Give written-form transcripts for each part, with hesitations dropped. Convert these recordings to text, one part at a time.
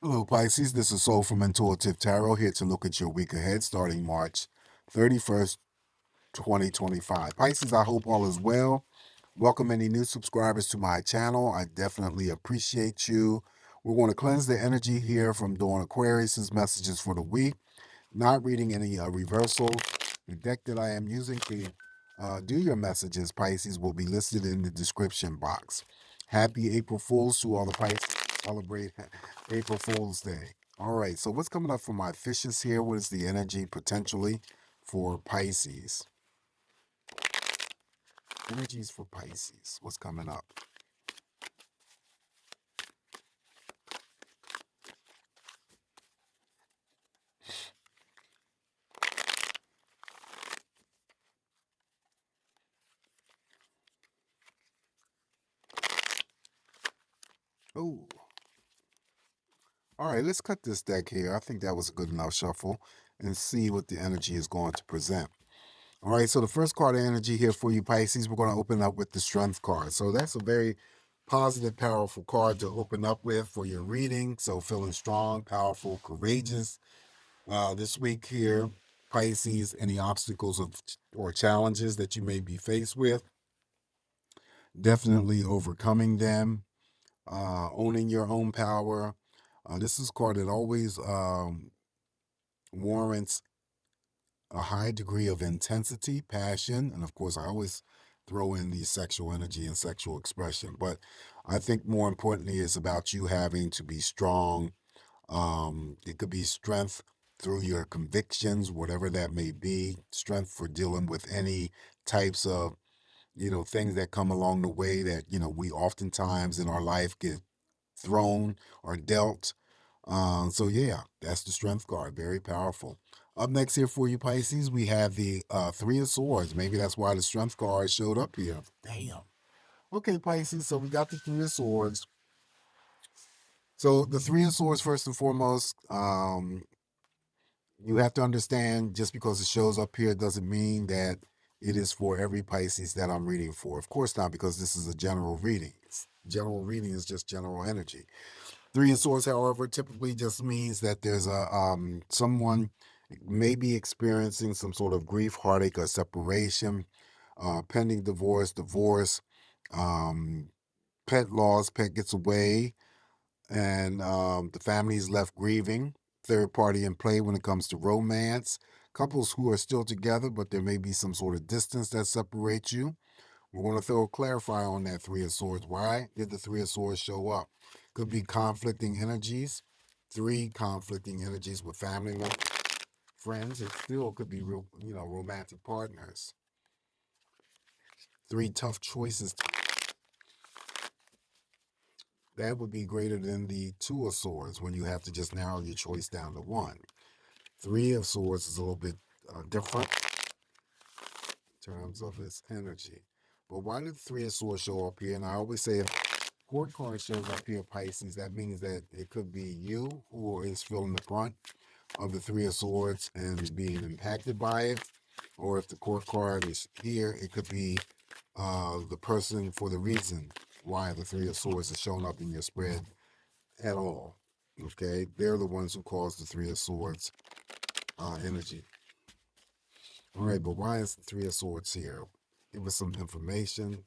Hello, Pisces. This is Soul from Intuitive Tarot here to look at your week ahead starting March 31st, 2025. Pisces, I hope all is well. Welcome any new subscribers to my channel. I definitely appreciate you. We're going to cleanse the energy here from Dawn Aquarius's messages for the week. Not reading any reversals. The deck that I am using to do your messages, Pisces, will be listed in the description box. Happy April Fools to all the Pisces celebrate April Fool's Day. All right, so what's coming up for my fishes here? What is the energy potentially for Pisces? Energies for Pisces. What's coming up? Oh, all right, let's cut this deck here. I think that was a good enough shuffle and see what the energy is going to present. All right, so the first card of energy here for you, Pisces, we're going to open up with the Strength card. So that's a very positive, powerful card to open up with for your reading. So feeling strong, powerful, courageous. This week here, Pisces, any obstacles or challenges that you may be faced with, definitely overcoming them, owning your own power. This is a card that always warrants a high degree of intensity, passion, and of course, I always throw in the sexual energy and sexual expression. But I think more importantly, it's about you having to be strong. It could be strength through your convictions, whatever that may be, strength for dealing with any types of, things that come along the way that, we oftentimes in our life get thrown or dealt. So yeah, that's the Strength card. Very powerful. Up next here for you, Pisces, we have the Three of Swords. Maybe that's why the Strength card showed up here. Damn. Okay, Pisces, so we got the Three of Swords. So the Three of Swords, first and foremost, you have to understand just because it shows up here doesn't mean that it is for every Pisces that I'm reading for. Of course not, because this is a general reading. General reading is just general energy. Three of Swords, however, typically just means that there's a someone may be experiencing some sort of grief, heartache, or separation, pending divorce, um, pet loss, pet gets away, and the family is left grieving. Third party in play when it comes to romance. Couples who are still together, but there may be some sort of distance that separates you. We're going to throw a clarifier on that Three of Swords. Why did the Three of Swords show up? Could be conflicting energies. Three conflicting energies with family members, friends. It still could be real, romantic partners. Three tough choices. That would be greater than the Two of Swords when you have to just narrow your choice down to one. Three of Swords is a little bit different in terms of its energy. But why did the Three of Swords show up here? And I always say if Court card shows up here, Pisces, that means that it could be you who is feeling the brunt of the Three of Swords and being impacted by it. Or if the court card is here, it could be the person for the reason why the Three of Swords is showing up in your spread at all. Okay, they're the ones who cause the Three of Swords energy. All right, but why is the Three of Swords here? Give us some information.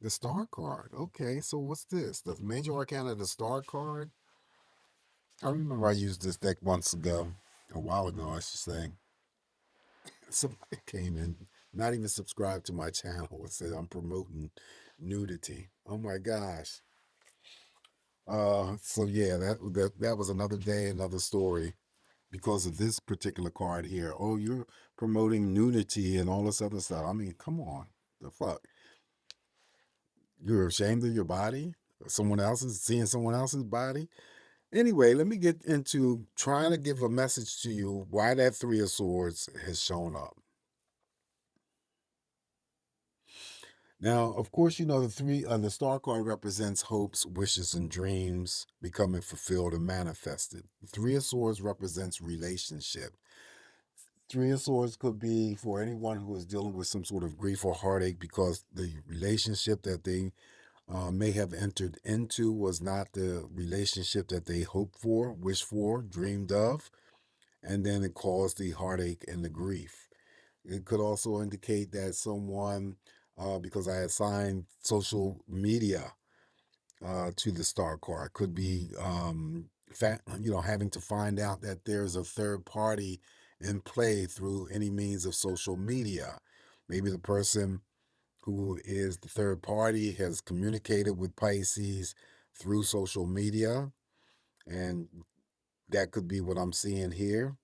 The Star card. Okay, so what's this? The Major Arcana, the Star card? I remember I used this deck months ago, a while ago, I should say. Somebody came in, not even subscribed to my channel, and said I'm promoting nudity. Oh my gosh. So yeah, that was another day, another story because of this particular card here. Oh, you're promoting nudity and all this other stuff. I mean, come on. The fuck? You're ashamed of your body? Someone else's seeing someone else's body? Anyway, let me get into trying to give a message to you why that Three of Swords has shown up. Now, of course, the Star card represents hopes, wishes, and dreams becoming fulfilled and manifested. The Three of Swords represents relationship. Three of Swords could be for anyone who is dealing with some sort of grief or heartache because the relationship that they may have entered into was not the relationship that they hoped for, wished for, dreamed of, and then it caused the heartache and the grief. It could also indicate that someone, because I assigned social media to the star card, could be having to find out that there's a third party in play through any means of social media. Maybe the person who is the third party has communicated with Pisces through social media, and that could be what I'm seeing here.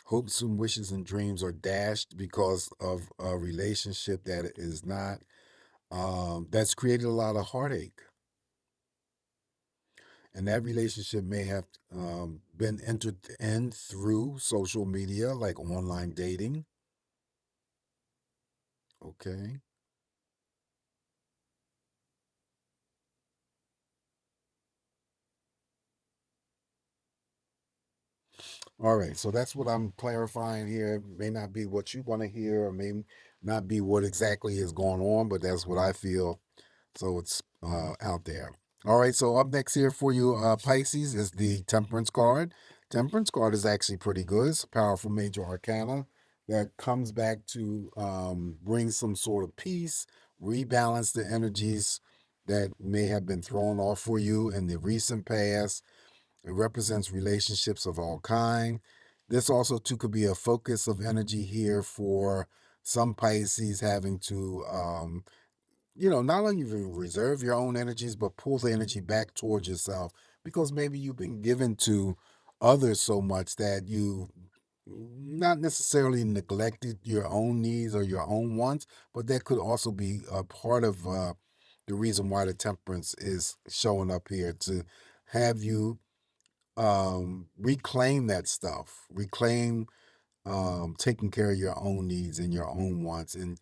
Hopes and wishes and dreams are dashed because of a relationship that is not, that's created a lot of heartache. And that relationship may have been entered in through social media, like online dating. Okay. All right. So that's what I'm clarifying here. It may not be what you want to hear, or may not be what exactly is going on, but that's what I feel. So it's out there. All right. So up next here for you, Pisces, is the Temperance card. Temperance card is actually pretty good. It's a powerful major arcana that comes back to bring some sort of peace, rebalance the energies that may have been thrown off for you in the recent past. It represents relationships of all kind. This also too could be a focus of energy here for some Pisces, having to not only reserve your own energies, but pull the energy back towards yourself, because maybe you've been given to others so much that you not necessarily neglected your own needs or your own wants, but that could also be a part of the reason why the temperance is showing up here, to have you reclaim that stuff, reclaim taking care of your own needs and your own wants, and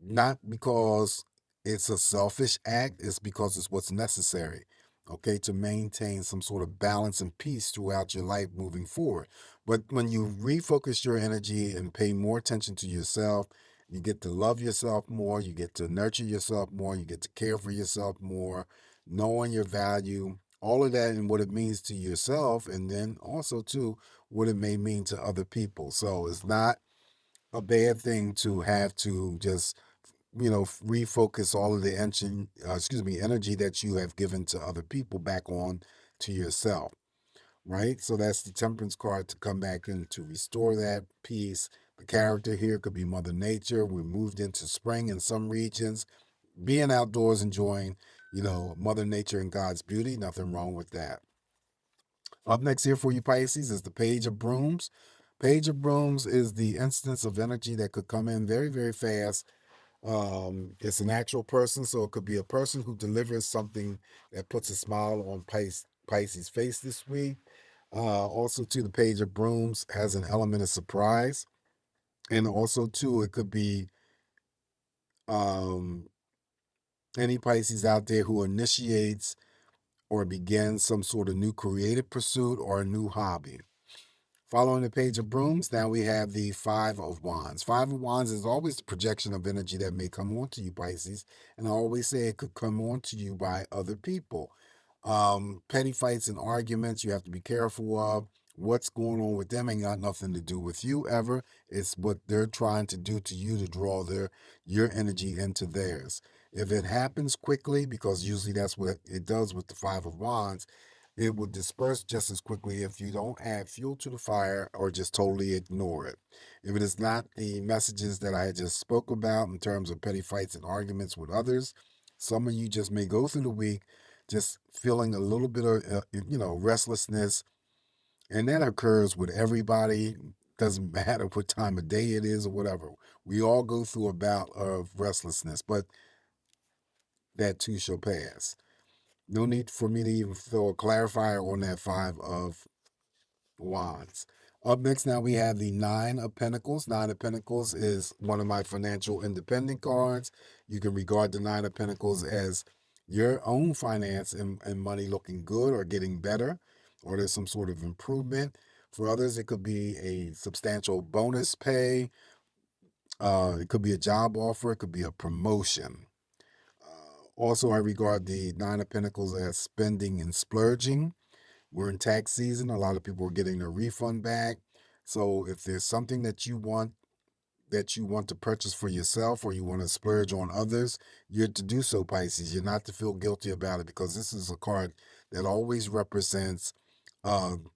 not because it's a selfish act, it's because it's what's necessary, okay, to maintain some sort of balance and peace throughout your life moving forward. But when you refocus your energy and pay more attention to yourself, you get to love yourself more, you get to nurture yourself more, you get to care for yourself more, knowing your value, all of that, and what it means to yourself, and then also too what it may mean to other people. So it's not a bad thing to have to just refocus all of the energy that you have given to other people back on to yourself, right? So that's the temperance card, to come back and to restore that peace. The character here could be Mother Nature. We moved into spring in some regions, being outdoors, enjoying, Mother Nature and God's beauty. Nothing wrong with that. Up next here for you, Pisces, is the Page of Brooms. Page of Brooms is the instance of energy that could come in very, very fast. It's an actual person, so it could be a person who delivers something that puts a smile on Pisces' face this week. Also, too, the Page of Brooms has an element of surprise, and also, too, it could be um, any Pisces out there who initiates or begins some sort of new creative pursuit or a new hobby. Following the Page of Brooms, now we have the Five of Wands. Five of Wands is always the projection of energy that may come onto you, Pisces. And I always say it could come onto you by other people. Petty fights and arguments, you have to be careful of. What's going on with them ain't got nothing to do with you ever. It's what they're trying to do to you to draw your energy into theirs. If it happens quickly, because usually that's what it does with the Five of Wands, it will disperse just as quickly if you don't add fuel to the fire or just totally ignore it. If it is not the messages that I just spoke about in terms of petty fights and arguments with others, some of you just may go through the week just feeling a little bit of restlessness, and that occurs with everybody. Doesn't matter what time of day it is or whatever. We all go through a bout of restlessness, but that too shall pass. No need for me to even throw a clarifier on that Five of Wands. Up next, now we have the Nine of Pentacles. Nine of Pentacles is one of my financial independent cards. You can regard the Nine of Pentacles as your own finance and money looking good or getting better, or there's some sort of improvement. For others, it could be a substantial bonus pay, It could be a job offer. It could be a promotion. Also, I regard the Nine of Pentacles as spending and splurging. We're in tax season. A lot of people are getting their refund back. So if there's something that you want to purchase for yourself or you want to splurge on others, you're to do so, Pisces. You're not to feel guilty about it, because this is a card that always represents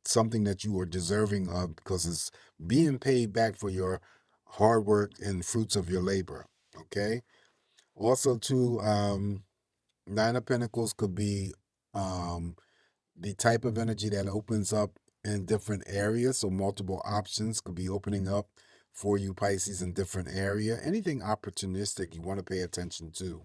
something that you are deserving of, because it's being paid back for your hard work and fruits of your labor. Okay. Also, too, Nine of Pentacles could be um, the type of energy that opens up in different areas. So multiple options could be opening up for you, Pisces, in different area. Anything opportunistic you want to pay attention to.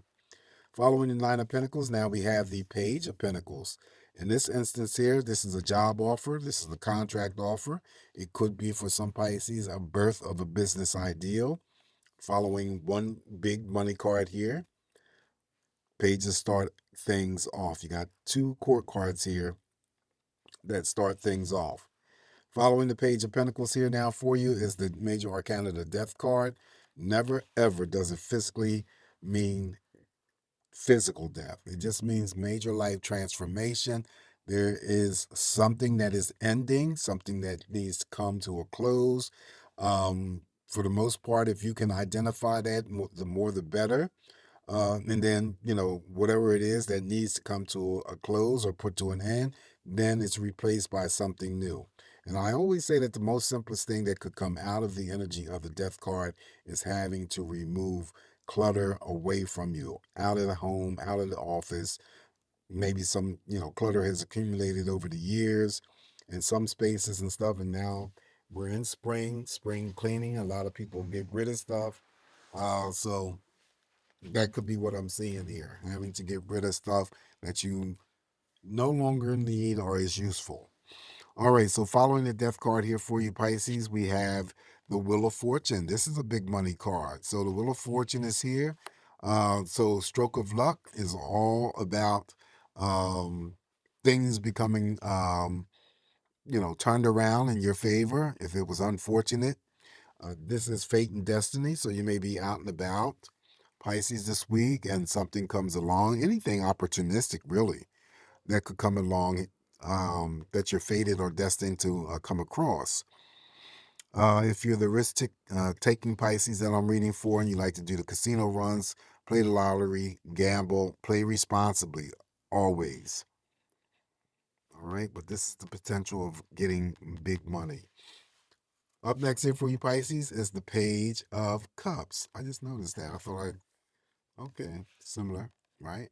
Following the Nine of Pentacles, now we have the Page of Pentacles. In this instance here, this is a job offer. This is a contract offer. It could be for some Pisces a birth of a business ideal. Following one big money card here, pages start things off. You got two court cards here that start things off. Following the Page of Pentacles here now for you is the Major Arcana, the Death card. Never ever does it physically mean physical death. It just means major life transformation. There is something that is ending, something that needs to come to a close. For the most part, if you can identify that, the more the better. And then, whatever it is that needs to come to a close or put to an end, then it's replaced by something new. And I always say that the most simplest thing that could come out of the energy of the Death card is having to remove clutter away from you, out of the home, out of the office. Maybe some, clutter has accumulated over the years in some spaces and stuff. And now we're in spring cleaning. A lot of people get rid of stuff. So that could be what I'm seeing here, having to get rid of stuff that you no longer need or is useful. All right, so following the Death card here for you, Pisces, we have the Wheel of Fortune. This is a big money card. So the Wheel of Fortune is here. So Stroke of Luck is all about things becoming, turned around in your favor if it was unfortunate. This is fate and destiny, so you may be out and about, Pisces, this week, and something comes along, anything opportunistic, really, that could come along, that you're fated or destined to come across. If you're the risk taking Pisces that I'm reading for, and you like to do the casino runs, play the lottery, gamble, play responsibly, always. All right, but this is the potential of getting big money. Up next here for you, Pisces, is the Page of Cups. I just noticed that. I feel like, okay, similar, right?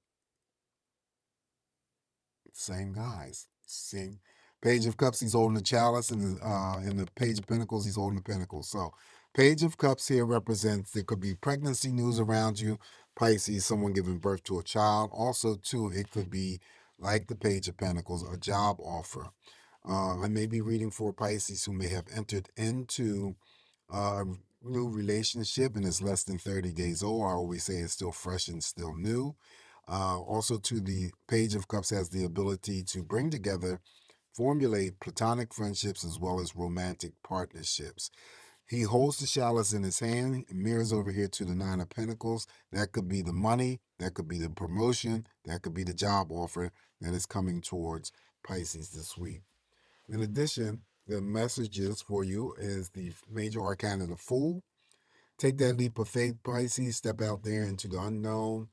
Same guys. Same. Page of Cups, he's holding the chalice, and in the Page of Pentacles, he's holding the pentacles. So, Page of Cups here represents there could be pregnancy news around you, Pisces, someone giving birth to a child. Also, too, it could be like the Page of Pentacles, a job offer. I may be reading for Pisces who may have entered into a new relationship and it's less than 30 days old. I always say it's still fresh and still new. Also, to the Page of Cups has the ability to bring together, formulate platonic friendships as well as romantic partnerships. He holds the chalice in his hand, mirrors over here to the Nine of Pentacles. That could be the money, that could be the promotion, that could be the job offer that is coming towards Pisces this week. In addition, the messages for you is the Major Arcana, the Fool. Take that leap of faith, Pisces. Step out there into the unknown.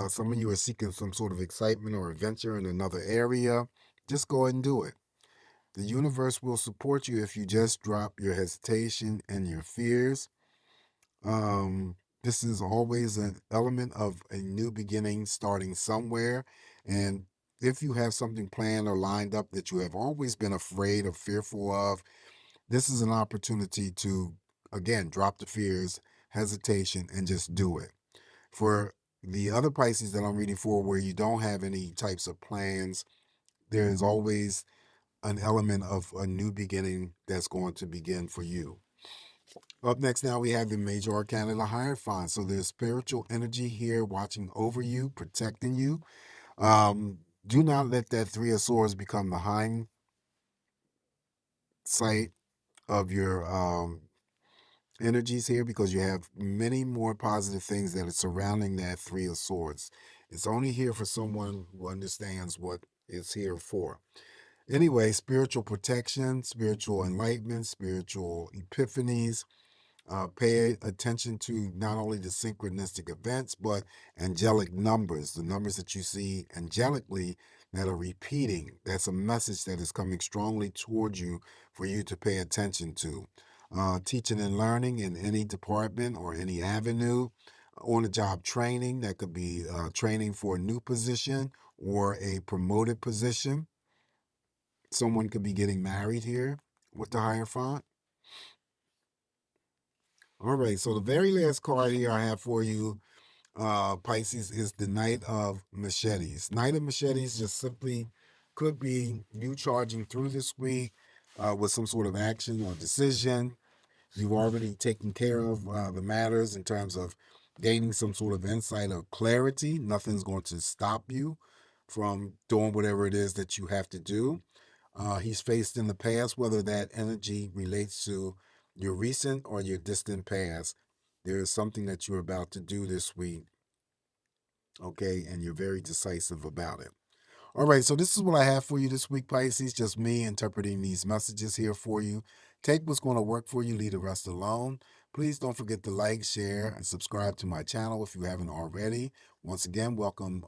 Some of you are seeking some sort of excitement or adventure in another area. Just go ahead and do it. The universe will support you if you just drop your hesitation and your fears. This is always an element of a new beginning starting somewhere. And if you have something planned or lined up that you have always been afraid or fearful of, this is an opportunity to, again, drop the fears, hesitation, and just do it. For the other Pisces that I'm reading for, where you don't have any types of plans, there is always an element of a new beginning that's going to begin for you. Up next now we have the Major Arcana, the Hierophant. So there's spiritual energy here watching over you, protecting you. Do not let that Three of Swords become the hindsight of your energies here because you have many more positive things that are surrounding that Three of Swords. It's only here for someone who understands what it's here for. Anyway, spiritual protection, spiritual enlightenment, spiritual epiphanies. Pay attention to not only the synchronistic events, but angelic numbers, the numbers that you see angelically that are repeating. That's a message that is coming strongly towards you for you to pay attention to. Teaching and learning in any department or any avenue, on the job training, that could be training for a new position or a promoted position. Someone could be getting married here with the Hierophant. All right, so the very last card here I have for you, Pisces, is the Knight of Machetes. Knight of Machetes just simply could be you charging through this week with some sort of action or decision. You've already taken care of the matters in terms of gaining some sort of insight or clarity. Nothing's going to stop you from doing whatever it is that you have to do. He's faced in the past, whether that energy relates to your recent or your distant past. There is something that you're about to do this week, okay, and you're very decisive about it. All right, so this is what I have for you this week, Pisces. Just me interpreting these messages here for you. Take what's going to work for you, leave the rest alone. Please don't forget to like, share, and subscribe to my channel if you haven't already. Once again, welcome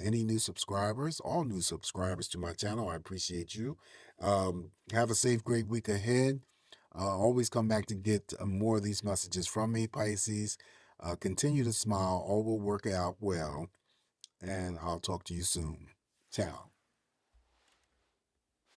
any new subscribers, all new subscribers to my channel. I appreciate you. Have a safe, great week ahead. Always come back to get more of these messages from me, Pisces. Continue to smile. All will work out well. And I'll talk to you soon. Ciao.